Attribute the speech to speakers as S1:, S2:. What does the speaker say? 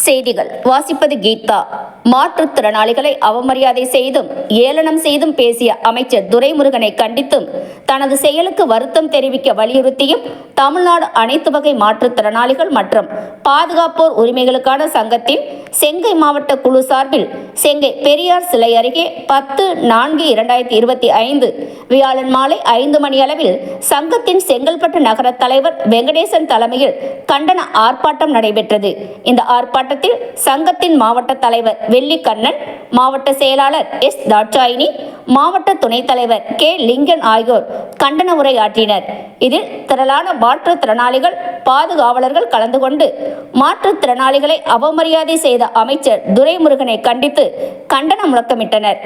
S1: செய்திகள் வாசிப்பது கீதா. மாற்றுத்திறனாளிகளை அவமரியாதை செய்தும் ஏளனம் செய்தும் பேசிய அமைச்சர் துரைமுருகனை கண்டித்தும் தனது செயலுக்கு வருத்தம் தெரிவிக்க வலியுறுத்தியும் தமிழ்நாடு அனைத்து வகை மாற்றுத்திறனாளிகள் மற்றும் பாதுகாப்போர் உரிமைகளுக்கான சங்கத்தின் செங்கை மாவட்ட குழு சார்பில் செங்கை பெரியார் சிலை அருகே 10/4/2025 வியாழன் மாலை 5 மணி அளவில் சங்கத்தின் செங்கல்பட்டு நகர தலைவர் வெங்கடேசன் தலைமையில் கண்டன ஆர்ப்பாட்டம் நடைபெற்றது. இந்த ஆர்ப்பாட்டத்தில் சங்கத்தின் மாவட்ட தலைவர் வெள்ளிக்கண்ணன், மாவட்ட செயலாளர் எஸ். தாட்சாயினி, மாவட்ட துணைத் தலைவர் கே. லிங்கன் ஆகியோர் கண்டன உரையாற்றினர். இதில் திரளான மாற்றுத்திறனாளிகள் பாதுகாவலர்கள் கலந்து கொண்டு மாற்றுத்திறனாளிகளை அவமரியாதை செய்த அமைச்சர் துரைமுருகனை கண்டித்து கண்டன முழக்கமிட்டனர்.